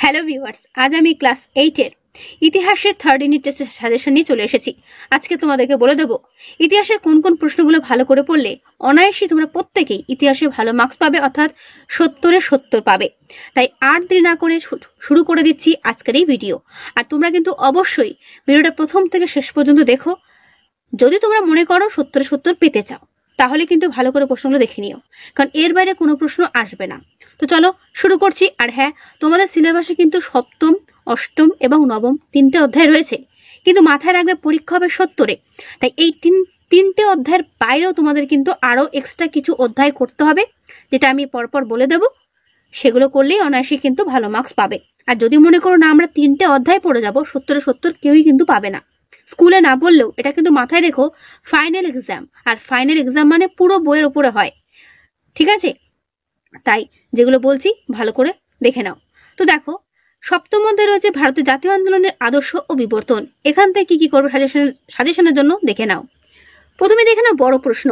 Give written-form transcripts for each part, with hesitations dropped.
Hello viewers, আজ আমি class 8 এর ইতিহাসের থার্ড ইউনিট টেস্টের সাজেশন নিয়ে চলে এসেছি। আজকে তোমাদেরকে বলে দেবো ইতিহাসের কোন কোন প্রশ্নগুলো ভালো করে পড়লে অনায়াসই তোমরা প্রত্যেকেই ইতিহাসে ভালো মার্কস পাবে, অর্থাৎ 70-এ 70 পাবে। তাই আর দেরি না করে শুরু করে দিচ্ছি আজকের এই ভিডিও। আর তোমরা কিন্তু অবশ্যই ভিডিওটা প্রথম থেকে শেষ পর্যন্ত দেখো। যদি তোমরা মনে করো 70-এ 70 পেতে চাও, তাহলে কিন্তু ভালো করে প্রশ্নগুলো দেখে নিও, কারণ এর বাইরে কোনো প্রশ্ন আসবে না। তো চলো শুরু করছি। আর হ্যাঁ, তোমাদের সিলেবাসে কিন্তু সপ্তম, অষ্টম এবং নবম 3টে অধ্যায় রয়েছে, কিন্তু মাথায় রাখবে পরীক্ষা হবে 70-এ। তাই এই তিনটে অধ্যায়ের বাইরেও তোমাদের কিন্তু আরো এক্সট্রা কিছু অধ্যায় করতে হবে, যেটা আমি পরপর বলে দেব। সেগুলো করলেই অনায়াসই কিন্তু ভালো মার্কস পাবে। আর যদি মনে করো না আমরা 3টে অধ্যায় পড়ে যাবো, 70-এ 70 কেউই কিন্তু পাবে না। স্কুলে না বললেও এটা কিন্তু মাথায় রেখো, ফাইনাল এক্সাম, আর ফাইনাল এক্সাম মানে পুরো বইয়ের উপরে হয়, ঠিক আছে? তাই যেগুলো বলছি ভালো করে দেখে নাও। তো দেখো, সপ্তম অধ্যায় রয়েছে ভারতের জাতীয় আন্দোলনের আদর্শ ও বিবর্তন। এখান থেকে কি করবে সাজেশনের জন্য দেখে নাও। প্রথমে দেখে নাও বড় প্রশ্ন,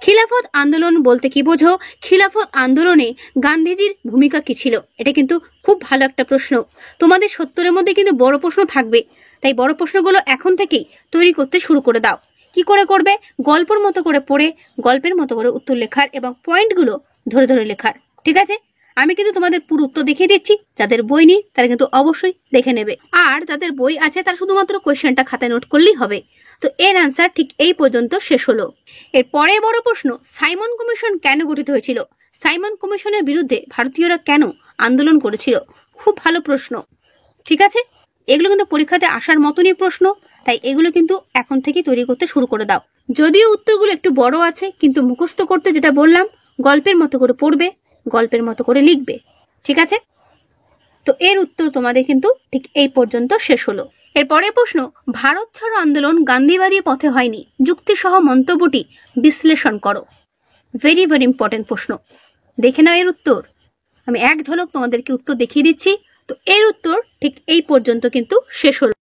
খিলাফত আন্দোলন বলতে কি বোঝো? খিলাফত আন্দোলনে গান্ধীজির ভূমিকা কি ছিল? এটা কিন্তু খুব ভালো একটা প্রশ্ন। তোমাদের 70-এর মধ্যে কিন্তু বড় প্রশ্ন থাকবে, তাই বড় প্রশ্নগুলো এখন থেকেই তৈরি করতে শুরু করে দাও। কি করে করবে? গল্পের মতো করে পড়ে গল্পের মতো করে উত্তর লেখার এবং পয়েন্টগুলো ধরে ধরে লেখার, ঠিক আছে? আমি কিন্তু তোমাদের পুরো উত্তর দেখিয়ে দিচ্ছি। যাদের বই নেই তারা কিন্তু অবশ্যই দেখে নেবে, আর যাদের বই আছে তারা শুধুমাত্র কোয়েশ্চেনটা খাতায় নোট করলেই হবে। তো এর অ্যান্সার ঠিক এই পর্যন্ত শেষ হলো। এর পরে বড় প্রশ্ন, সাইমন কমিশন কেন গঠিত হয়েছিল? সাইমন কমিশনের বিরুদ্ধে ভারতীয়রা কেন আন্দোলন করেছিল? খুব ভালো প্রশ্ন, ঠিক আছে? এগুলো কিন্তু পরীক্ষাতে আসার মতনই প্রশ্ন, তাই এগুলো কিন্তু এখন থেকে তৈরি করতে শুরু করে দাও। যদিও উত্তরগুলো একটু বড় আছে, কিন্তু মুখস্থ করতে যেটা বললাম, গল্পের মতো করে পড়বে, গল্পের মতো করে লিখবে, ঠিক আছে? তো এর উত্তর তোমাদের কিন্তু ঠিক এই পর্যন্ত শেষ হলো। এরপরে প্রশ্ন, ভারত ছাড়ো আন্দোলন গান্ধীবাদী পথে হয়নি, যুক্তিসহ মন্তব্যটি বিশ্লেষণ করো। ভেরি ভেরি ইম্পর্টেন্ট প্রশ্ন, দেখে নাও এর উত্তর। আমি এক ঝলক তোমাদেরকে উত্তর দেখিয়ে দিচ্ছি। তো এর উত্তর ঠিক এই পর্যন্ত কিন্তু শেষ হলো।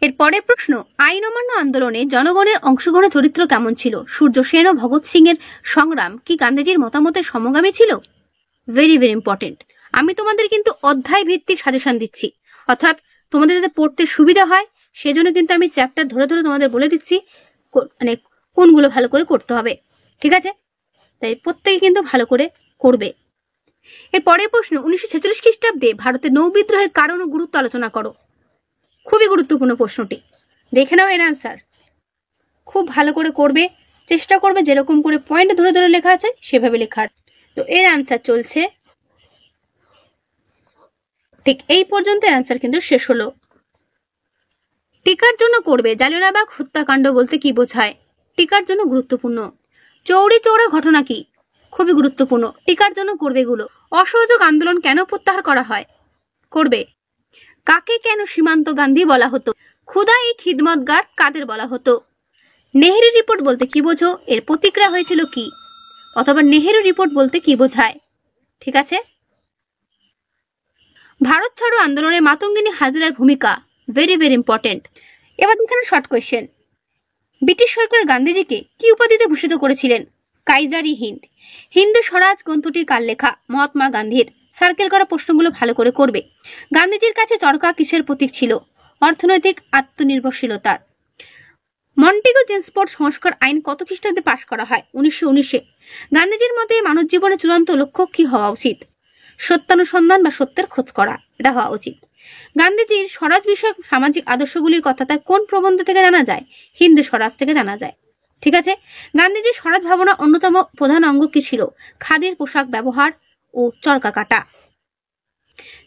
এরপরে প্রশ্ন, আইন অমান্য আন্দোলনে জনগণের অংশগ্রহণের চরিত্র কেমন ছিল? সূর্য সেন ও ভগৎ সিং এর সংগ্রাম কি গান্ধীজির মতামতের সমগামী ছিল? Very very important. আমি তোমাদের কিন্তু অধ্যায় ভিত্তিক সাজেশন দিচ্ছি, অর্থাৎ তোমাদের যাতে পড়তে সুবিধা হয় সেজন্য কিন্তু আমি চ্যাপ্টার ধরে ধরে তোমাদের বলে দিচ্ছি, মানে কোনগুলো ভালো করে করতে হবে, ঠিক আছে? তাই প্রত্যেকে কিন্তু ভালো করে করবে। এর পরের প্রশ্ন, 1946 খ্রিস্টাব্দে ভারতের নৌ বিদ্রোহের কারণ ও গুরুত্ব আলোচনা করো। খুবই গুরুত্বপূর্ণ প্রশ্নটি, দেখে নাও এর আনসার। খুব ভালো করে করবে, চেষ্টা করবে যেরকম করে পয়েন্ট ধরে ধরে লেখা আছে সেভাবে লেখার। তো এর আনসার চলছে ঠিক এই পর্যন্ত। অ্যান্সার কিন্তু শেষ হলো। টিকার জন্য করবে, জালিয়ানওয়ালাবাগ হত্যাকাণ্ড বলতে কি বোঝায়? টিকার জন্য গুরুত্বপূর্ণ। চৌরি চৌরা ঘটনা কি? খুবই গুরুত্বপূর্ণ, টিকার জন্য করবে এগুলো। অসহযোগ আন্দোলন কেন প্রত্যাহার করা হয়? করবে। কাকে কেন সীমান্ত গান্ধী বলা হতো? খুদাই খিদমতগার কাদের বলা হতো? নেহেরু রিপোর্ট বলতে কি বোঝো? এর প্রতিক্রিয়া হয়েছিল কি? অথবা নেহেরু রিপোর্ট বলতে কি বোঝায়? ঠিক আছে। ভারত ছাড়ো আন্দোলনে মাতঙ্গিনী হাজরার ভূমিকা ভেরি ভেরি ইম্পর্টেন্ট। এবার দেখেন শর্ট কোয়েশ্চেন, ব্রিটিশ সরকার গান্ধীজিকে কি উপাধিতে ভূষিত করেছিলেন? কাইজারি হিন্দ। হিন্দু স্বরাজ গ্রন্থটি কার লেখা? মহাত্মা গান্ধীর। সার্কেল করা প্রশ্নগুলো ভালো করে করবে। গান্ধীজির কাছে চরকা কিসের প্রতীক ছিল? অর্থনৈতিক আত্মনির্ভরশীলতার। মন্টেগু জেমসফোর্ড সংস্কার আইন কত খ্রিস্টাব্দে পাশ করা হয়? 1919-এ। গান্ধীজির মতে মানব জীবনের চূড়ান্ত লক্ষ্য কি হওয়া উচিত? সত্যানুসন্ধান বা সত্যের খোঁজ করা, এটা হওয়া উচিত। গান্ধীজির স্বরাজ বিষয়ক সামাজিক আদর্শগুলির কথা তার কোন প্রবন্ধ থেকে জানা যায়? হিন্দু স্বরাজ থেকে জানা যায়, ঠিক আছে। গান্ধীজির স্বরাজ ভাবনা অন্যতম প্রধান অঙ্গ কি ছিল? খাদির পোশাক ব্যবহার ও চরকা কাটা।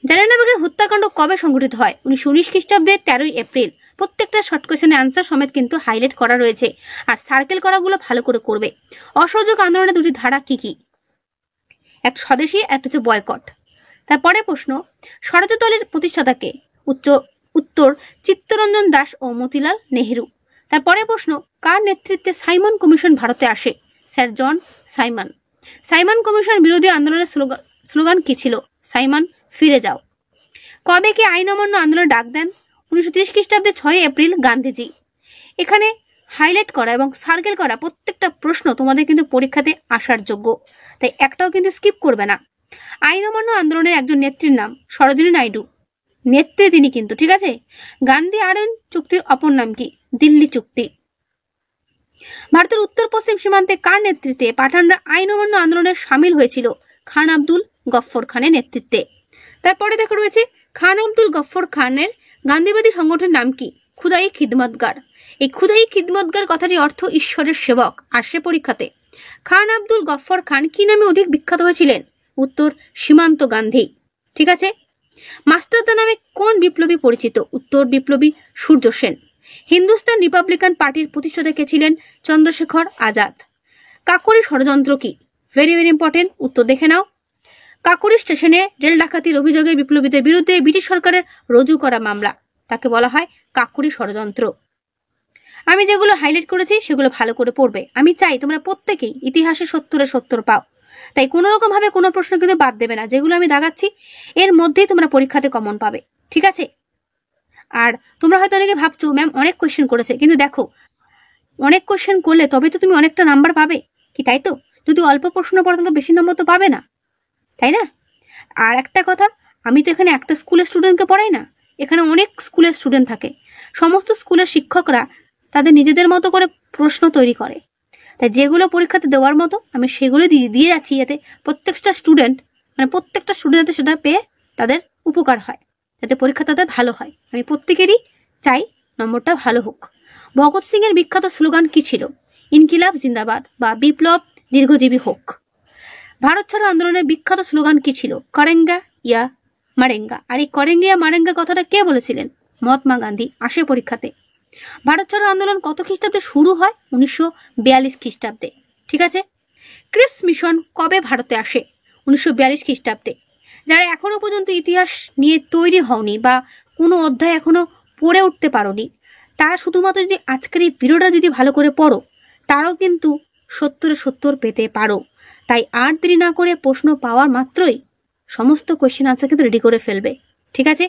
জালিয়ানওয়ালাবাগের হত্যাকাণ্ড কবে সংঘটিত হয়? 1919 খ্রিস্টাব্দের 13ই এপ্রিল। প্রত্যেকটা শর্ট কোয়েশ্চেনের আনসার সমেত কিন্তু হাইলাইট করা রয়েছে, আর সার্কেল করাগুলো ভালো করে করবে। অসহযোগ আন্দোলনের দুটি ধারা কি কি? একটা স্বদেশী, একটা হচ্ছে বয়কট। তারপরে প্রশ্ন, স্বরাজ দলের প্রতিষ্ঠাতাকে? উত্তর চিত্তরঞ্জন দাস ও মতিলাল নেহেরু। তারপরে প্রশ্ন, কার নেতৃত্বে সাইমন কমিশন ভারতে আসে? Sir John Simon. Simon Commission বিরোধী আন্দোলনের স্লোগান কি ছিল? সাইমন ফিরে যাও। কবে কে আইন অমান্য আন্দোলন ডাক দেন? 1930 খ্রিস্টাব্দে 6 এপ্রিল গান্ধীজি। এখানে হাইলাইট করা এবং সার্কেল করা প্রত্যেকটা প্রশ্ন তোমাদের কিন্তু পরীক্ষাতে আসার যোগ্য, তাই একটাও কিন্তু স্কিপ করবে না। আইন অমান্য আন্দোলনের একজন নেত্রীর নাম সরোজিনী নাইডু, নেত্রী তিনি কিন্তু, ঠিক আছে। গান্ধী আরন চুক্তির অপর নাম কি? দিল্লি চুক্তি। ভারতের উত্তর পশ্চিম সীমান্তে কার নেতৃত্বে পাঠানরা আইন অমান্য আন্দোলনে সামিল হয়েছিল? খান আব্দুল গফফর খানের নেতৃত্বে। তারপরে দেখো রয়েছে খান আব্দুল গফফর খানের গান্ধীবাদী সংগঠনের নাম কি? খুদাই খিদমতগার। এই খুদাই খিদমতগার কথাটির অর্থ ঈশ্বরের সেবক, আসে পরীক্ষাতে। খান আব্দুল গফফর খান কি নামে অধিক বিখ্যাত হয়েছিলেন? উত্তর সীমান্ত গান্ধী, ঠিক আছে। মাস্টারদা নামে কোন বিপ্লবী পরিচিত? উত্তর বিপ্লবী সূর্য সেন। হিন্দুস্তান রিপাবলিকান পার্টির প্রতিষ্ঠাতা কে ছিলেন? চন্দ্রশেখর আজাদ। কাকোরি ষড়যন্ত্র কি? ভেরি ভেরি ইম্পর্টেন্ট, উত্তর দেখে নাও। কাকোরি স্টেশনে রেল ডাকাতির অভিযোগে বিপ্লবীদের বিরুদ্ধে ব্রিটিশ সরকারের রুজু করা মামলা, তাকে বলা হয় কাকোরি ষড়যন্ত্র। আমি যেগুলো হাইলাইট করেছি সেগুলো ভালো করে পড়বে। আমি চাই তোমরা প্রত্যেকেই ইতিহাসে 70-70 পাও, তাই কোনো রকম ভাবে কোনো প্রশ্ন কিন্তু বাদ দেবে না। যেগুলো আমি দাগাচ্ছি এর মধ্যেই তোমরা পরীক্ষাতে কমন পাবে, ঠিক আছে। আর তোমরা হয়তো অনেকে ভাবছো ম্যাম অনেক কোয়েশ্চেন করেছে, কিন্তু দেখো অনেক কোয়েশ্চেন করলে তবে তো তুমি অনেকটা নাম্বার পাবে, কি তাই তো? যদি অল্প প্রশ্ন পড়ো তাহলে বেশি নম্বর তো পাবে না, তাই না? আর একটা কথা, আমি তো এখানে একটা স্কুলের স্টুডেন্টকে পড়াই না, এখানে অনেক স্কুলের স্টুডেন্ট থাকে। সমস্ত স্কুলের শিক্ষকরা তাদের নিজেদের মতো করে প্রশ্ন তৈরি করে, তাই যেগুলো পরীক্ষাতে দেওয়ার মতো আমি সেগুলো দিয়ে যাচ্ছি, যাতে প্রত্যেকটা স্টুডেন্ট যাতে সেটা পেয়ে তাদের উপকার হয়, যাতে পরীক্ষা তাদের ভালো হয়। আমি প্রত্যেকেরই চাই নম্বরটা ভালো হোক। ভগৎ সিং এর বিখ্যাত স্লোগান কি ছিল? ইনকিলাব জিন্দাবাদ বা বিপ্লব দীর্ঘজীবী হোক। ভারত ছাড়ো আন্দোলনের বিখ্যাত স্লোগান কি ছিল? করেঙ্গা ইয়া মারেঙ্গা। আর এই করেঙ্গা ইয়া মারেঙ্গা কথাটা কে বলেছিলেন? মহাত্মা গান্ধী, আসে পরীক্ষাতে। ভারত ছাড়ো আন্দোলন কত খ্রিস্টাব্দে শুরু হয়? 1942 খ্রিস্টাব্দে, ঠিক আছে। ক্রিপস মিশন কবে ভারতে আসে? 1942 খ্রিস্টাব্দে। যারা এখনো পর্যন্ত ইতিহাস নিয়ে তৈরি হওনি বা কোনো অধ্যায় এখনো পড়ে উঠতে পারোনি, তারা শুধুমাত্র যদি আজকের এই ভিডিওটা যদি ভালো করে পড়ো, তারাও কিন্তু 70-70 পেতে পারো। তাই আর দেরি না করে প্রশ্ন পাওয়ার মাত্রই সমস্ত কোয়েশ্চেন আনসার কিন্তু রেডি করে ফেলবে, ঠিক আছে।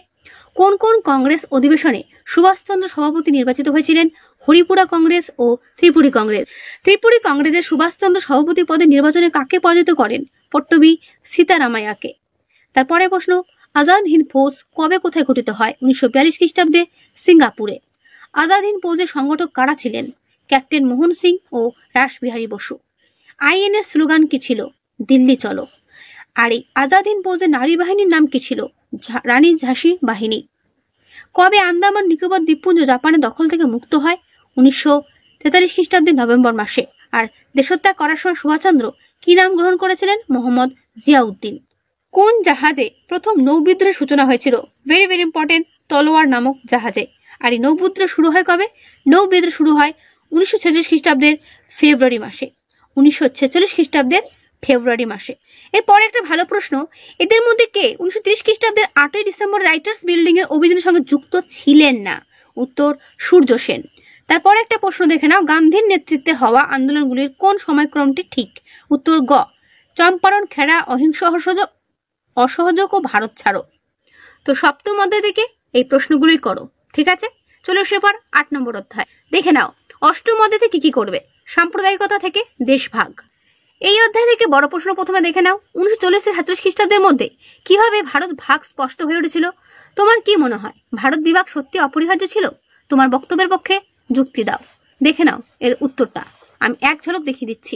কোন কোন কংগ্রেস অধিবেশনে সুভাষচন্দ্র সভাপতি নির্বাচিত হয়েছিলেন? হরিপুরা কংগ্রেস ও ত্রিপুরী কংগ্রেস। ত্রিপুরী কংগ্রেসের সুভাষচন্দ্র সভাপতি পদে নির্বাচনে কাকে পরাজিত করেন? পট্টবী সীতারামাইয়াকে। তারপরে প্রশ্ন, আজাদ হিন্দ ফৌজ কবে কোথায় গঠিত হয়? 1942 খ্রিস্টাব্দে সিঙ্গাপুরে। আজাদ হিন্দ ফৌজের সংগঠক কারা ছিলেন? ক্যাপ্টেন মোহন সিং ও রাসবিহারী বসু। আইএনএর স্লোগান কি ছিল? দিল্লি চলো। আর এই আজাদ হিন্দ ফৌজের নারী বাহিনীর নাম কি ছিল? রানী ঝাঁসি বাহিনী। কবে আন্দামান নিকোবর দ্বীপপুঞ্জ জাপানের দখল থেকে মুক্ত হয়? 1943 খ্রিস্টাব্দে নভেম্বর মাসে। আর দেশত্যাগ করার সময় সুভাষচন্দ্র কি নাম গ্রহণ করেছিলেন? মোহাম্মদ জিয়াউদ্দিন। কোন জাহাজে প্রথম নৌবিদ্রোহের সূচনা হয়েছিল? ভেরি ভেরি ইম্পর্টেন্ট, তলোয়ার নামক জাহাজে। আর এই নৌবিদ্রোহ শুরু হয় কবে? নৌবিদ্রোহ শুরু হয় 1946 খ্রিস্টাব্দের ফেব্রুয়ারি মাসে। 1946 খ্রিস্টাব্দের ফেব্রুয়ারি মাসে। এরপরে একটা ভালো প্রশ্ন, এদের মধ্যে কে 1930 খ্রিস্টাব্দের 8ই ডিসেম্বর রাইটার্স বিল্ডিং এর অভিযানের সঙ্গে যুক্ত ছিলেন না? উত্তর সূর্য সেন। তারপরে একটা প্রশ্ন দেখে নাও, গান্ধীর নেতৃত্বে হওয়া আন্দোলনগুলির কোন সময়ক্রমটি ঠিক? উত্তর গ, চম্পারণ, খেড়া, অহিংস অসহযোগ ও ভারত ছাড়ো। তো সপ্তম অধ্যায় থেকে এই প্রশ্নগুলোই করো, ঠিক আছে। চলো এবার 8 নম্বর অধ্যায় দেখে নাও। অষ্টম অধ্যায় থেকে কি করবে? সাম্প্রদায়িকতা থেকে দেশভাগ। এই অধ্যায় থেকে বড় প্রশ্ন প্রথমে দেখে নাও, 1940-37 খ্রিস্টাব্দের মধ্যে কিভাবে ভারত ভাগ স্পষ্ট হয়ে উঠেছিল? তোমার কি মনে হয় ভারত বিভাগ সত্যি অপরিহার্য ছিল? তোমার বক্তব্যের পক্ষে যুক্তি দাও। দেখে নাও এর উত্তরটা, আমি এক ঝলক দেখিয়ে দিচ্ছি।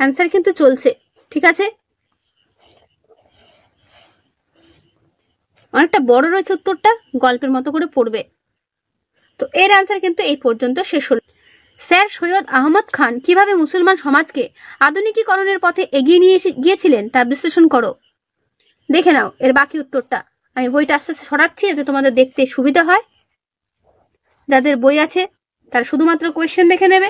অ্যান্সার কিন্তু চলছে, ঠিক আছে। অনেকটা বড় রয়েছে উত্তরটা, গল্পের মতো করে পড়বে। তো এর অ্যান্সার কিন্তু এই পর্যন্ত শেষ হলো। স্যার সৈয়দ আহমদ খান কিভাবে মুসলমান সমাজকে আধুনিকীকরণের পথে এগিয়ে নিয়ে গিয়েছিলেন তা বিশ্লেষণ করো। দেখে নাও এর বাকি উত্তরটা। আমি বইটা আস্তে আস্তে সরাচ্ছি যাতে তোমাদের দেখতে সুবিধা হয়। যাদের বই আছে তারা শুধুমাত্র কোয়েশ্চেন দেখে নেবে,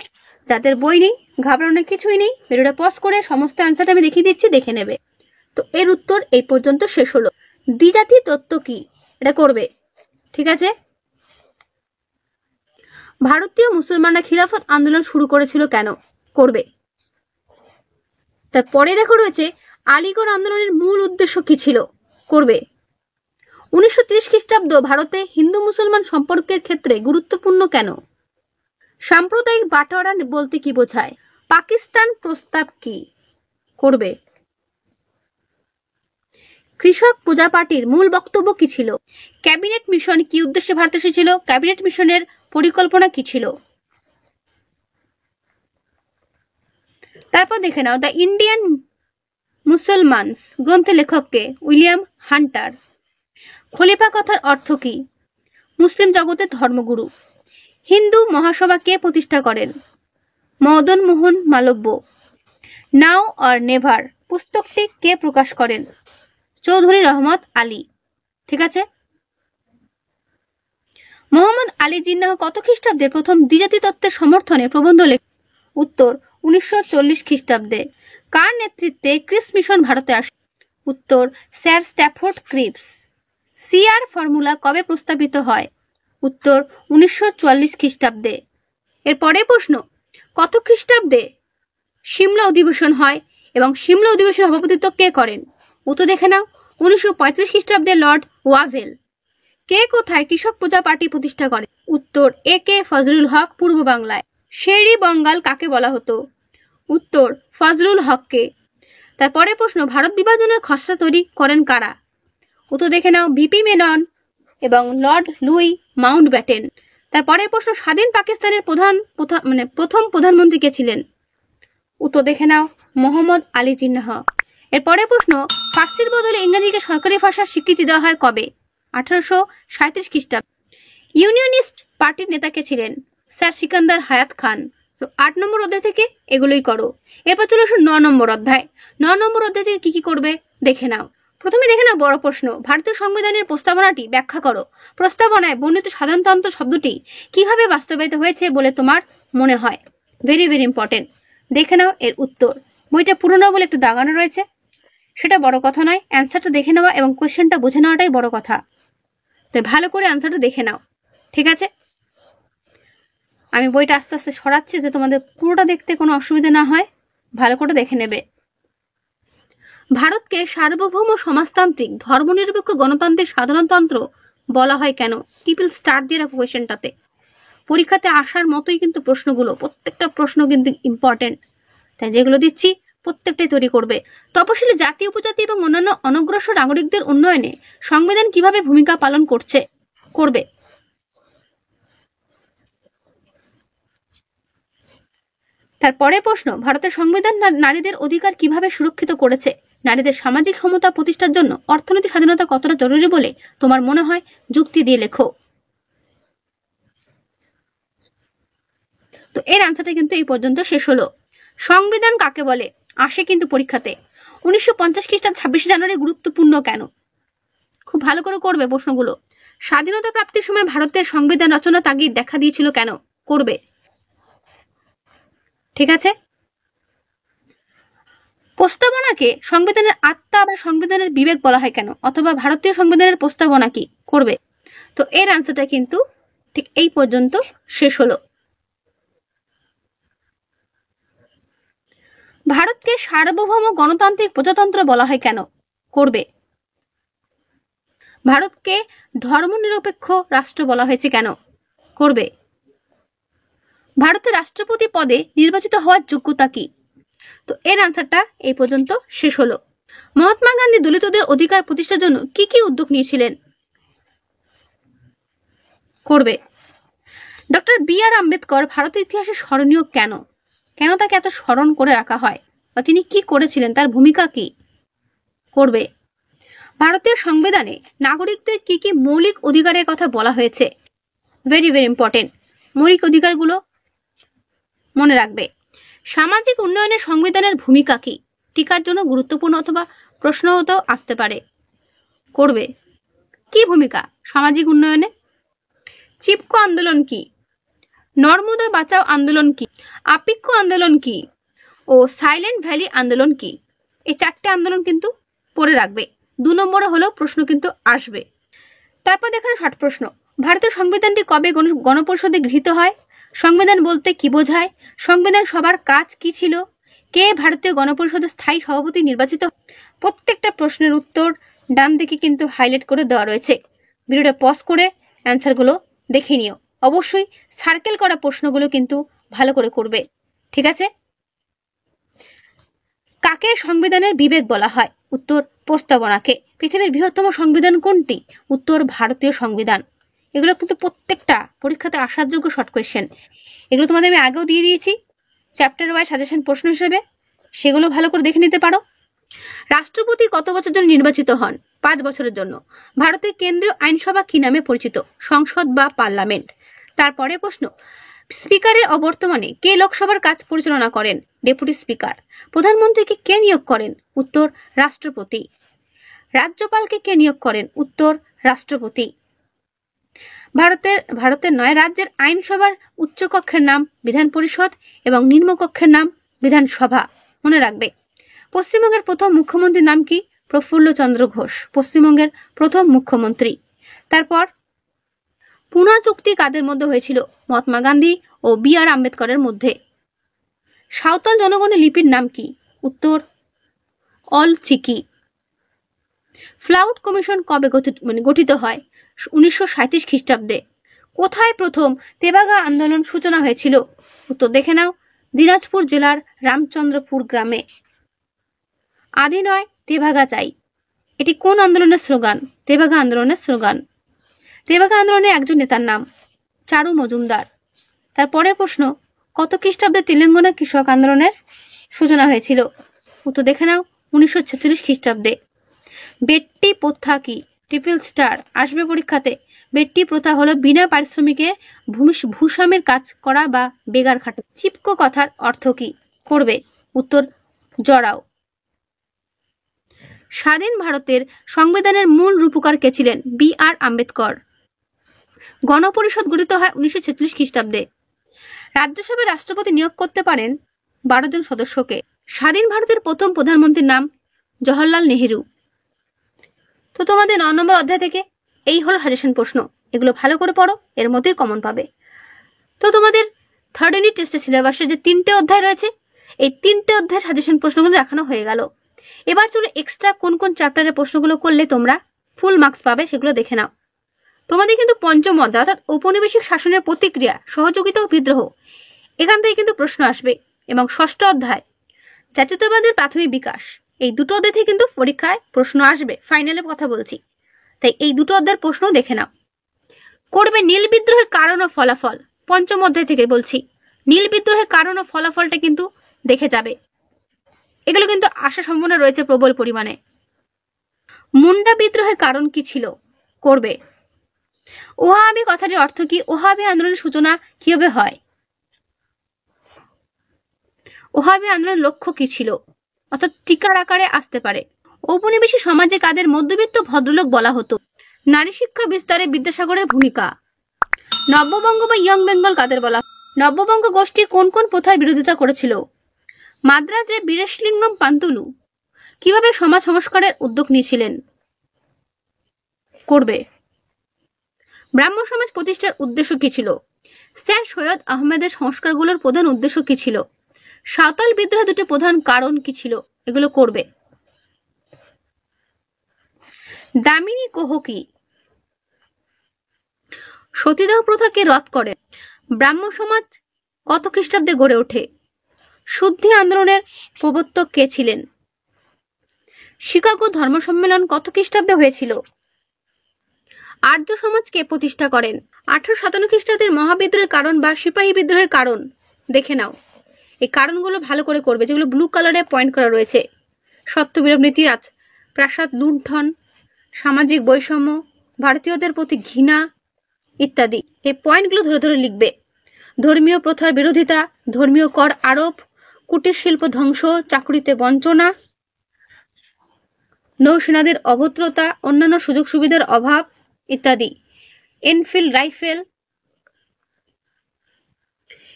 যাদের বই নেই ঘাবড়ানোর কিছুই নেই, ভিডিওটা পজ করে সমস্ত অ্যান্সারটা আমি দেখিয়ে দিচ্ছি, দেখে নেবে। তো এর উত্তর এই পর্যন্ত শেষ হলো। দ্বিজাতি তত্ত্ব কি? এটা করবে, ঠিক আছে। ভারতীয় মুসলমানরা খিলাফত আন্দোলন শুরু করেছিল কেন? করবে। তারপরে দেখো রয়েছে আলীগড় আন্দোলনের মূল উদ্দেশ্য কি ছিল? করবে। 1930 খ্রিস্টাব্দ ভারতে হিন্দু মুসলমান সম্পর্কের ক্ষেত্রে গুরুত্বপূর্ণ কেন? সাম্প্রদায়িক বাটোয়ারা বলতে কি বোঝায়? পাকিস্তান প্রস্তাব কি? করবে। কৃষক প্রজা পার্টির মূল বক্তব্য কি ছিল? ক্যাবিনেট মিশন কি উদ্দেশ্যে ভারত এসেছিল? ক্যাবিনেট মিশনের পরিকল্পনা কি ছিল? তারপর দেখে নাও দ্য ইন্ডিয়ান মুসলমানস গ্রন্থের লেখককে উইলিয়াম হান্টার। খলিফা কথার অর্থ কি? মুসলিম জগতের ধর্মগুরু। হিন্দু মহাসভা কে প্রতিষ্ঠা করেন? মদন মোহন মালব্য। নাও অর নেভার পুস্তকটি কে প্রকাশ করেন? চৌধুরী রহমত আলী। ঠিক আছে। মোহাম্মদ আলী জিন্নাহ কত খ্রিস্টাব্দে প্রথম দ্বিজাতি তত্ত্বের সমর্থনে প্রবন্ধ লেখেন? উত্তর 1940 খ্রিস্টাব্দে। কার নেতৃত্বে ক্রিস মিশন ভারতে আসে? উত্তর sir Stafford Cripps. CR formula কবে প্রস্তাবিত হয়? উত্তর 1944 খ্রিস্টাব্দে। এর পরের প্রশ্ন, কত খ্রিস্টাব্দে সিমলা অধিবেশন হয় এবং সিমলা অধিবেশনের সভাপতিত্ব কে করেন? উত্তর দেখে নাও 1935 খ্রিস্টাব্দে লর্ড ওয়াভেল। কে কোথায় কৃষক প্রজা পার্টি প্রতিষ্ঠা করে? উত্তর এ কে ফজলুল হক পূর্ব বাংলায়। শেরি বঙ্গাল কাকে বলা হতো? উত্তর ফজলুল হককে। তারপরে প্রশ্ন, ভারত বিভাজনের খসড়া তৈরি করেন কারা? উত্তর দেখে নাও ভিপি মেনন এবং লর্ড লুই মাউন্টব্যাটেন। তারপরে প্রশ্ন, স্বাধীন পাকিস্তানের প্রথম প্রধানমন্ত্রী কে ছিলেন? উত্তর দেখে নাও মোহাম্মদ আলী জিন্নাহ। এরপরে প্রশ্ন, ফার্সির বদলে ইংরেজিকে সরকারি ভাষার স্বীকৃতি দেওয়া হয় কবে? 1837 খ্রিস্টাব্দে। ইউনিয়নিস্ট পার্টির নেতা কে ছিলেন? স্যার সিকান্দার হায়াত খান। তো 8 নম্বর অধ্যায় থেকে এগুলোই করো। এরপর চলে আসো 9 নম্বর অধ্যায়। 9 নম্বর অধ্যায় থেকে কি করবে দেখে নাও। প্রথমে দেখে নাও বড় প্রশ্ন, ভারতীয় সংবিধানের প্রস্তাবনাটি ব্যাখ্যা করো। প্রস্তাবনায় বর্ণিত সাধারণতন্ত্র শব্দটি কিভাবে বাস্তবায়িত হয়েছে বলে তোমার মনে হয়? Very very important. দেখে নাও এর উত্তর। বইটা পুরনো বলে একটু দাগানো রয়েছে, সেটা বড় কথা নয়, অ্যান্সারটা দেখে নেওয়া এবং কোয়েশ্চেনটা বুঝে নেওয়াটাই বড় কথা। তো ভালো করে অ্যান্সারটা দেখে নাও, ঠিক আছে? আমি বইটা আস্তে আস্তে সরাচ্ছি যে তোমাদের পুরোটা দেখতে কোনো অসুবিধা না হয়, ভালো করে দেখে নেবে। ভারতকে সার্বভৌম সমাজতান্ত্রিক ধর্মনিরপেক্ষ গণতান্ত্রিক সাধারণতন্ত্র বলা হয় কেন? পিপল স্টার দিয়ে রাখো কোয়েশ্চেনটাতে। পরীক্ষাতে আসার মতোই কিন্তু প্রশ্নগুলো, প্রত্যেকটা প্রশ্ন কিন্তু ইম্পর্টেন্ট, তাই যেগুলো দিচ্ছি প্রত্যেকটাই তৈরি করবে। তপশিলি জাতি উপজাতি এবং অন্যান্য অনগ্রসর নাগরিকদের উন্নয়নে সংবিধান কিভাবে ভূমিকা পালন করবে? তারপরে প্রশ্ন, ভারতের সংবিধান নারীদের অধিকার কিভাবে সুরক্ষিত করেছে? নারীদের সামাজিক ক্ষমতা প্রতিষ্ঠার জন্য অর্থনৈতিক স্বাধীনতা কতটা জরুরি বলে তোমার মনে হয়? যুক্তি দিয়ে লেখো। তো এর আনসারটা কিন্তু এই পর্যন্ত শেষ হলো। সংবিধান কাকে বলে আসে কিন্তু পরীক্ষাতে। 1950 খ্রিস্টাব্দ 26 জানুয়ারি গুরুত্বপূর্ণ কেন? খুব ভালো করে করবে প্রশ্নগুলো। স্বাধীনতা প্রাপ্তির সময় ভারতের সংবিধান রচনা তাগিদ দেখা দিয়েছিল কেন? করবে, ঠিক আছে? প্রস্তাবনাকে সংবিধানের আত্মা বা সংবিধানের বিবেক বলা হয় কেন? অথবা ভারতীয় সংবিধানের প্রস্তাবনা কি? করবে। তো এর আনসারটা কিন্তু ঠিক এই পর্যন্ত শেষ হলো। ভারতকে সার্বভৌম গণতান্ত্রিক প্রজাতন্ত্র বলা হয় কেন? করবে। ভারতকে ধর্মনিরপেক্ষ রাষ্ট্র বলা হয়েছে কেন? করবে। ভারতের রাষ্ট্রপতি পদে নির্বাচিত হওয়ার যোগ্যতা কি? তো এর আনসারটা এই পর্যন্ত শেষ হলো। মহাত্মা গান্ধী দলিতদের অধিকার প্রতিষ্ঠার জন্য কি কি উদ্যোগ নিয়েছিলেন? করবে। ডক্টর বি আর আম্বেদকর ভারতের ইতিহাসে স্মরণীয় কেন? কেন তাকে এত স্মরণ করে রাখা হয় বা তিনি কি করেছিলেন, তার ভূমিকা কি? করবে। ভারতীয় সংবিধানে নাগরিকদের কি কি মৌলিক অধিকারের কথা বলা হয়েছে? ভেরি ভেরি ইম্পর্টেন্ট, মৌলিক অধিকারগুলো মনে রাখবে। সামাজিক উন্নয়নে সংবিধানের ভূমিকা কি? টিকার জন্য গুরুত্বপূর্ণ অথবা প্রশ্ন হতেও আসতে পারে। করবে। কি ভূমিকা সামাজিক উন্নয়নে? চিপকো আন্দোলন কি? নর্মদা বাঁচাও আন্দোলন কি? আপিক্য আন্দোলন কি? ও সাইলেন্ট ভ্যালি আন্দোলন কি? এই 4টে আন্দোলন কিন্তু পড়ে রাখবে। 2 নম্বরে হলেও প্রশ্ন কিন্তু আসবে। তারপর দেখেন শর্ট প্রশ্ন, ভারতের সংবিধানটি কবে গণপরিষদে গৃহীত হয়? সংবিধান বলতে কি বোঝায়? সংবিধান সভার কাজ কি ছিল? কে ভারতীয় গণপরিষদের স্থায়ী সভাপতি নির্বাচিত? প্রত্যেকটা প্রশ্নের উত্তর ডান দিকে কিন্তু হাইলাইট করে দেওয়া রয়েছে। ভিডিওটা পজ করে অ্যান্সারগুলো দেখে নিও। অবশ্যই সার্কেল করা প্রশ্নগুলো কিন্তু ভালো করে করবে, ঠিক আছে? কাকে সংবিধানের বিবেক বলা হয়? উত্তর প্রস্তাবনাকে। পৃথিবীর বৃহত্তম সংবিধান কোনটি? উত্তর ভারতীয় সংবিধান। এগুলো কিন্তু প্রত্যেকটা পরীক্ষাতে আসার যোগ্য শর্ট কোয়েশ্চেন। এগুলো তোমাদের আমি আগেও দিয়ে দিয়েছি চ্যাপ্টার ওয়াইজ সাজেশন প্রশ্ন হিসেবে, সেগুলো ভালো করে দেখে নিতে পারো। রাষ্ট্রপতি কত বছর জন্য নির্বাচিত হন? 5 বছরের জন্য। ভারতের কেন্দ্রীয় আইনসভা কি নামে পরিচিত? সংসদ বা পার্লামেন্ট। তারপরে প্রশ্ন, স্পিকারের অবর্তমানে কে লোকসভার কাজ পরিচালনা করেন? Deputy speaker. প্রধানমন্ত্রীকে কে নিয়োগ করেন? উত্তর রাষ্ট্রপতি। রাজ্যপালকে কে নিয়োগ করেন? উত্তর রাষ্ট্রপতি। ভারতের 9 রাজ্যের আইনসভার উচ্চ কক্ষের নাম বিধান পরিষদ এবং নিম্ন কক্ষের নাম বিধানসভা। মনে রাখবে। পশ্চিমবঙ্গের প্রথম মুখ্যমন্ত্রীর নাম কি? প্রফুল্ল চন্দ্র ঘোষ, পশ্চিমবঙ্গের প্রথম মুখ্যমন্ত্রী। তারপর পুনা চুক্তি কাদের মধ্যে হয়েছিল? মহাত্মা গান্ধী ও বি.আর. আম্বেদকরের মধ্যে। সাঁওতাল জনগণের লিপির নাম কি? উত্তর অলচিকি। ফ্লাউড কমিশন কবে গঠিত হয়? 1937 খ্রিস্টাব্দে। কোথায় প্রথম তেভাগা আন্দোলন সূচনা হয়েছিল? উত্তর দেখে নাও, দিনাজপুর জেলার রামচন্দ্রপুর গ্রামে। আদি নয় তেভাগা চাই, এটি কোন আন্দোলনের স্লোগান? তেভাগা আন্দোলনের স্লোগান। তেভাগা আন্দোলনের একজন নেতার নাম চারু মজুমদার। তারপরের প্রশ্ন, কত খ্রিস্টাব্দে তেলেঙ্গানা কৃষক আন্দোলনের সূচনা হয়েছিল? উত্তর দেখে নাও, 1946 খ্রিস্টাব্দে। বেট্টি প্রথা কি? ট্রিপল স্টার আসবে পরীক্ষাতে। বেট্টি প্রথা হলো বিনা পারিশ্রমিকে ভূস্বামীর কাজ করা বা বেগার খাটো। চিপকো কথার অর্থ কি? করবে। উত্তর জড়াও। স্বাধীন ভারতের সংবিধানের মূল রূপকার কে ছিলেন? বি.আর. আম্বেদকর। গণপরিষদ গঠিত হয় 1946 খ্রিস্টাব্দে। রাজ্যসভায় রাষ্ট্রপতি নিয়োগ করতে পারেন 12 জন সদস্যকে। স্বাধীন ভারতের প্রথম প্রধানমন্ত্রীর নাম জওহরলাল নেহেরু। তো তোমাদের 9 নম্বর অধ্যায় থেকে এই হলো সাজেশন প্রশ্ন। এগুলো ভালো করে পড়ো, এর মধ্যেই কমন পাবে। তো তোমাদের 3rd ইউনিট টেস্টের সিলেবাসের যে 3টে অধ্যায় রয়েছে, এই 3টে অধ্যায়ের সাজেশন প্রশ্নগুলো দেখানো হয়ে গেল। এবার চলো এক্সট্রা কোন কোন চ্যাপ্টারের প্রশ্নগুলো করলে তোমরা ফুল মার্কস পাবে সেগুলো দেখে নাও। তোমাদের কিন্তু পঞ্চম অধ্যায় অর্থাৎ ঔপনিবেশিক শাসনের প্রতিক্রিয়া, সহযোগিতা ও বিদ্রোহ, এখান থেকে কিন্তু প্রশ্ন আসবে। এবং 6ষ্ঠ অধ্যায় জাতীয়তাবাদের প্রাথমিক বিকাশ, এই দুটো অধ্যায় থেকে কিন্তু পরীক্ষায় প্রশ্ন আসবে। ফাইনালে কথা বলছি, তাই এই দুটো অধ্যায়ের প্রশ্ন দেখে নাও। করবে নীল বিদ্রোহের কারণ ও ফলাফল, পঞ্চম অধ্যায় থেকে বলছি। নীল বিদ্রোহের কারণ ও ফলাফলটা কিন্তু দেখে যাবে, এগুলো কিন্তু আসার সম্ভাবনা রয়েছে প্রবল পরিমাণে। মুন্ডা বিদ্রোহের কারণ কি ছিল? করবে। ওহাবি কথাটির অর্থ কি? ওহাবি আন্দোলনের সূচনা কিভাবে হয়? ওহাবি আন্দোলনের লক্ষ্য কি ছিল? অর্থাৎ টিকার আকারে আসতে পারে। ঔপনিবেশিক সমাজে কাদের মধ্যবিত্ত ভদ্রলোক বলা হতো? নারী শিক্ষা বিস্তারে বিদ্যাসাগরের ভূমিকা। নব্যবঙ্গ বা ইয়ং বেঙ্গল কাদের বলা? নব্যবঙ্গ গোষ্ঠী কোন কোন প্রথার বিরোধিতা করেছিল? মাদ্রাজে বীরেশলিঙ্গম পান্তুলু কিভাবে সমাজ সংস্কারের উদ্যোগ নিয়েছিলেন? করবে। ব্রাহ্ম সমাজ প্রতিষ্ঠার উদ্দেশ্য কি ছিল? স্যার সৈয়দ আহমেদের সংস্কারগুলোর প্রধান উদ্দেশ্য কি ছিল? সাঁওতাল বিদ্রোহের দুটি প্রধান কারণ কি ছিল? এগুলো করবে। দামিনী কোহ কি? সতীদাহ প্রথাকে রদ করে। ব্রাহ্ম সমাজ কত খ্রিস্টাব্দে গড়ে ওঠে? শুদ্ধি আন্দোলনের প্রবর্তক কে ছিলেন? শিকাগো ধর্ম সম্মেলন কত খ্রিস্টাব্দে হয়েছিল? আর্য সমাজ কে প্রতিষ্ঠা করেন? 1857 খ্রিস্টাব্দের মহাবিদ্রোহের কারণ বা সিপাহী বিদ্রোহের কারণ দেখে নাও। এই কারণগুলো ভালো করে করবে, যেগুলো ব্লু কালারে পয়েন্ট করা রয়েছে। সত্যবিলোপ নীতি, প্রাসাদ লুণ্ঠন, সামাজিক বৈষম্য, ভারতীয়দের প্রতি ঘৃণা ইত্যাদি। এই পয়েন্টগুলো ধরে ধরে লিখবে। ধর্মীয় প্রথার বিরোধিতা, ধর্মীয় কর আরোপ, কুটির শিল্প ধ্বংস, চাকুরিতে বঞ্চনা, নৌসেনাদের অভদ্রতা, অন্যান্য সুযোগ সুবিধার অভাব ইত্যাদি। Enfield rifle.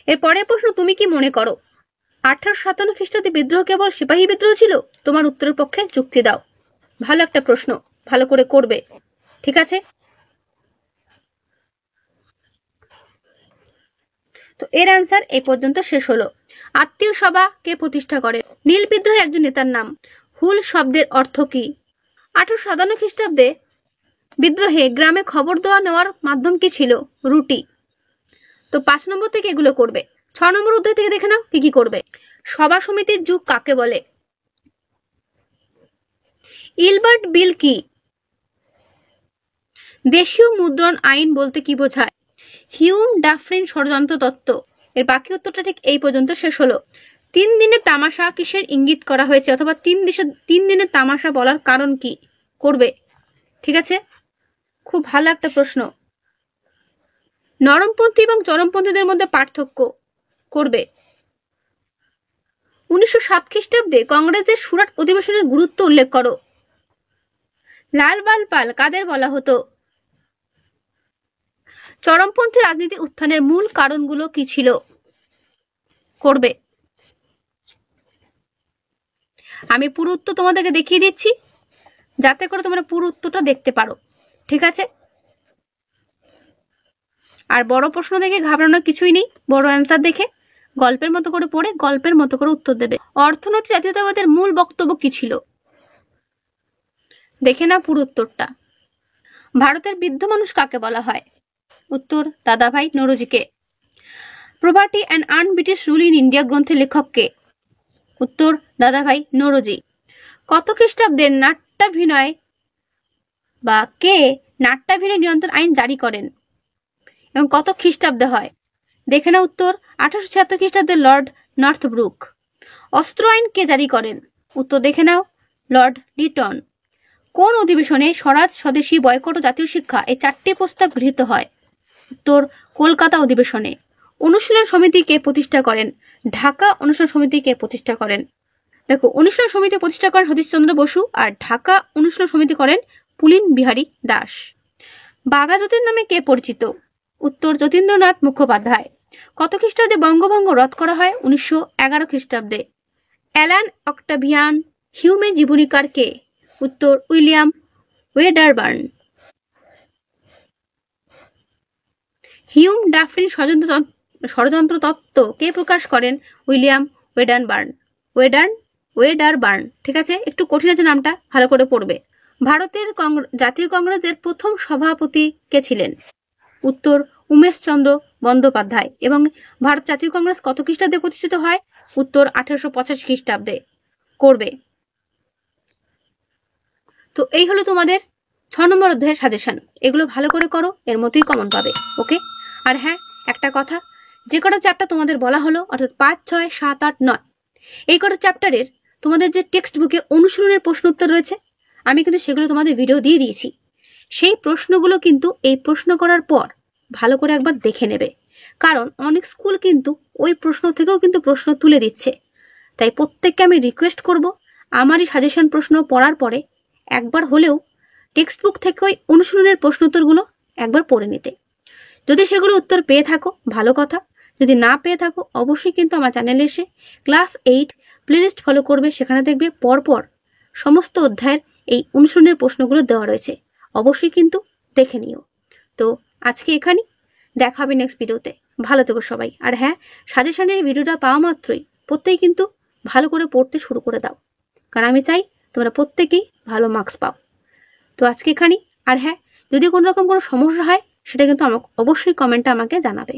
এরপরের প্রশ্ন, তুমি কি মনে করো 1857 খ্রিস্টাব্দে বিদ্রোহ কেবল সিপাহী বিদ্রোহ ছিল? তোমার উত্তরের পক্ষে যুক্তি দাও। ভালো একটা প্রশ্ন, ভালো করে করবে। ঠিক আছে, তো এর অ্যান্সার এই পর্যন্ত শেষ হলো। আত্মীয় সভা কে প্রতিষ্ঠা করে? নীল বিদ্রোহের একজন নেতার নাম। হুল শব্দের অর্থ কি? 1857 খ্রিস্টাব্দে বিদ্রোহে গ্রামে খবর দেওয়া নেওয়ার মাধ্যম কি ছিল? রুটি। তো 5 নম্বর থেকে এগুলো করবে। 6 নম্বর অধ্যায় থেকে দেখে নাও কি কি করবে। সভা সমিতির যুগ কাকে বলে? ইলবার্ট বিল কি? দেশীয় মুদ্রণ আইন বলতে কি বোঝায়? হিউম ডাফরিন ষড়যন্ত্র তত্ত্ব। এর বাকি উত্তরটা ঠিক এই পর্যন্ত শেষ হলো। 3 দিনের তামাশা কিসের ইঙ্গিত করা হয়েছে, অথবা 3 দিনের তামাশা বলার কারণ কি? করবে। ঠিক আছে, খুব ভালো একটা প্রশ্ন। নরমপন্থী এবং চরমপন্থীদের মধ্যে পার্থক্য। করবে। 1907 খ্রিস্টাব্দে কংগ্রেসের সুরাট অধিবেশনের গুরুত্ব উল্লেখ করো। লাল বাল পাল কাদের বলা হতো? চরমপন্থী রাজনীতি উত্থানের মূল কারণগুলো কি ছিল? করবে। আমি পুরো উত্তর তোমাদেরকে দেখিয়ে দিচ্ছি যাতে করে তোমরা পুরো উত্তরটা দেখতে পারো। ঠিক আছে, আর বড় প্রশ্ন দেখে ঘাবড়ানোর কিছুই নেই। বড় অ্যান্সার দেখে গল্পের মতো করে পড়ে গল্পের মতো করে উত্তর দেবে। অর্থনৈতিক জাতীয়তাবাদের মূল বক্তব্য কি ছিল? দেখে না পুরো উত্তরটা। ভারতের বৃদ্ধ মানুষ কাকে বলা হয়? উত্তর দাদাভাই নওরোজিকে। Property and un British rule in India গ্রন্থের লেখক কে? উত্তর দাদাভাই নওরোজি। কত খ্রিস্টাব্দে নাট্যাভিনয় বা কে নাট্যাভিনয় নিয়ন্ত্রণ আইন জারি করেন এবং কত খ্রিস্টাব্দে হয়? দেখে না উত্তর 1876 খ্রিস্টাব্দে লর্ড নর্থব্রুক। অস্ত্র আইন কে জারি করেন? উত্তর দেখে নাও, লর্ড লিটন। কোন অধিবেশনে স্বরাজ, স্বদেশী, বয়কট ও জাতীয় শিক্ষা এই 4টি প্রস্তাব গৃহীত হয়? উত্তর কলকাতা অধিবেশনে। অনুশীলন সমিতি কে প্রতিষ্ঠা করেন? ঢাকা অনুশীলন সমিতি কে প্রতিষ্ঠা করেন? দেখো, অনুশীলন সমিতি প্রতিষ্ঠা করেন সতীশচন্দ্র বসু, আর ঢাকা অনুশীলন সমিতি করেন পুলিন বিহারী দাস। বাঘা যতীন নামে কে পরিচিত? উত্তর যতীন্দ্রনাথ মুখোপাধ্যায়। কত খ্রিস্টাব্দে বঙ্গভঙ্গ রদ করা হয়? 1911 খ্রিস্টাব্দে। অ্যালান অক্টাভিয়ান হিউমের জীবনীকার কে? উত্তর উইলিয়াম ওয়েডারবার্ন। হিউম ডাফরিন ষড়যন্ত্র তত্ত্ব কে প্রকাশ করেন? William Wedderburn. ঠিক আছে, একটু কঠিন আছে নামটা, ভালো করে পড়বে। ভারতের জাতীয় কংগ্রেসের প্রথম সভাপতি কে ছিলেন? উত্তর উমেশ চন্দ্র বন্দ্যোপাধ্যায়। এবং ভারত জাতীয় কংগ্রেস কত খ্রিস্টাব্দে প্রতিষ্ঠিত হয়? উত্তর 1885 খ্রিস্টাব্দে। করবে। তো এই হলো তোমাদের 6 নম্বর অধ্যায়ের সাজেশন। এগুলো ভালো করে করো, এর মতোই কমন পাবে। ওকে, আর হ্যাঁ একটা কথা, যে কটা চ্যাপ্টার তোমাদের বলা হলো অর্থাৎ 5, 6, 7, 8, 9 এই কটা চ্যাপ্টারের তোমাদের যে টেক্সট বুকে অনুশীলনের প্রশ্ন উত্তর রয়েছে, আমি কিন্তু সেগুলো তোমাদের ভিডিও দিয়ে দিয়েছি। সেই প্রশ্নগুলো কিন্তু এই প্রশ্ন করার পর ভালো করে একবার দেখে নেবে, কারণ অনেক স্কুল কিন্তু ওই প্রশ্ন থেকেও কিন্তু প্রশ্ন তুলে দিচ্ছে। তাই প্রত্যেককে আমি রিকোয়েস্ট করব, আমারই সাজেশন প্রশ্ন পড়ার পরে একবার হলেও টেক্সট বুক থেকে ওই অনুশীলনের প্রশ্ন উত্তরগুলো একবার পড়ে নিতে। যদি সেগুলো উত্তর পেয়ে থাকো ভালো কথা, যদি না পেয়ে থাকো অবশ্যই কিন্তু আমার চ্যানেলে এসে ক্লাস 8 প্লেলিস্ট ফলো করবে। সেখানে দেখবে পরপর সমস্ত অধ্যায়ের এই অনুশীলনের প্রশ্নগুলো দেওয়া রয়েছে, অবশ্যই কিন্তু দেখে নিও। তো আজকে এখানেই, দেখা হবে নেক্সট ভিডিওতে। ভালো থেকো সবাই। আর হ্যাঁ, সাজেশনের ভিডিওটা পাওয়া মাত্রই প্রত্যেকেই কিন্তু ভালো করে পড়তে শুরু করে দাও, কারণ আমি চাই তোমরা প্রত্যেকেই ভালো মার্কস পাও। তো আজকে এখানেই। আর হ্যাঁ, যদি কোনো রকম কোনো সমস্যা হয় সেটা কিন্তু আমাকে অবশ্যই কমেন্টে আমাকে জানাবে।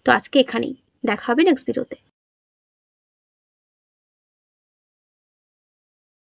তো আজকে এখানেই, দেখা হবে নেক্সট ভিডিওতে।